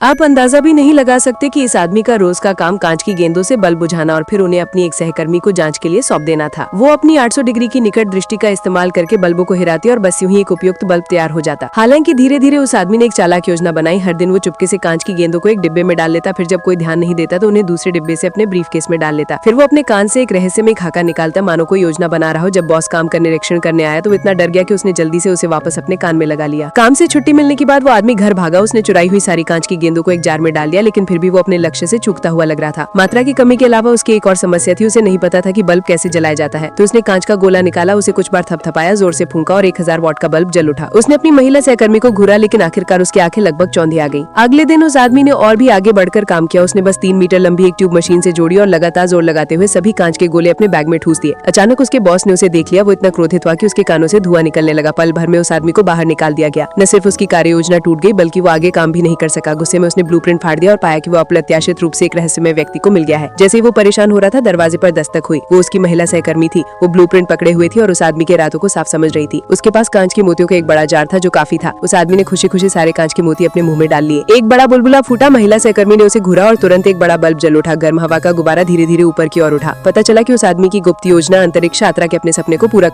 आप अंदाजा भी नहीं लगा सकते कि इस आदमी का रोज का काम कांच की गेंदों से बल्ब बुझाना और फिर उन्हें अपनी एक सहकर्मी को जांच के लिए सौंप देना था। वो अपनी 800 डिग्री की निकट दृष्टि का इस्तेमाल करके बल्बों को हिराती और बस यूं ही एक उपयुक्त बल्ब तैयार हो जाता। हालांकि धीरे धीरे उस आदमी ने एक चालाक योजना बनाई। हर दिन वो चुपके से कांच की गेंदों को एक डिब्बे में डाल लेता, फिर जब कोई ध्यान नहीं देता तो उन्हें दूसरे डिब्बे से अपने ब्रीफ केस में डाल लेता। फिर वो अपने कान से एक रहस्यमय खाका निकालता, मानो कोई योजना बना रहा हो। जब बॉस काम का निरीक्षण करने आया तो इतना डर गया कि उसने जल्दी से उसे वापस अपने कान में लगा लिया। काम से छुट्टी मिलने के बाद वो आदमी घर भागा। उसने चुराई हुई सारी कांच की गेंदों को एक जार में डाल दिया, लेकिन फिर भी वो अपने लक्ष्य से चूकता हुआ लग रहा था। मात्रा की कमी के अलावा उसकी एक और समस्या थी, उसे नहीं पता था कि बल्ब कैसे जलाया जाता है। तो उसने कांच का गोला निकाला, उसे कुछ बार थपथपाया, जोर से फूंका और 1000 वॉट का बल्ब जल उठा। उसने अपनी महिला सहकर्मी को घूरा, लेकिन आखिरकार उसकी आंखें लगभग चौंधी आ गई। अगले दिन उस आदमी ने और भी आगे बढ़कर काम किया। उसने बस 3 मीटर लंबी एक ट्यूब मशीन से जोड़ी और लगातार जोर लगाते हुए सभी कांच के गोले अपने बैग में ठूस दिए। अचानक उसके बॉस ने उसे देख लिया। वो इतना क्रोधित हुआ कि उसके कानों से धुआं निकलने लगा। पल भर में उस आदमी को बाहर निकाल दिया गया। न सिर्फ उसकी कार्य योजना टूट गई, बल्कि वो आगे काम भी नहीं कर सका। गुस्से में उसने ब्लूप्रिंट फाड़ दिया और पाया कि वो अप्रत्याशित रूप से एक रहस्यमय व्यक्ति को मिल गया है। जैसे ही वो परेशान हो रहा था, दरवाजे पर दस्तक हुई। वो उसकी महिला सहकर्मी थी। वो ब्लूप्रिंट पकड़े हुए थी और उस आदमी के इरादों को साफ समझ रही थी। उसके पास कांच की मोतियों का एक बड़ा जार था जो काफी था। उस आदमी ने खुशी खुशी सारे कांच के मोती अपने मुंह में डाल लिए। एक बड़ा बुलबुला फूटा। महिला सहकर्मी ने उसे घूरा और तुरंत एक बड़ा बल्ब जल उठा। गर्म हवा का गुब्बारा धीरे धीरे ऊपर की ओर उठा। पता चला कि उस आदमी की गुप्त योजना अंतरिक्ष यात्रा के अपने सपने को पूरा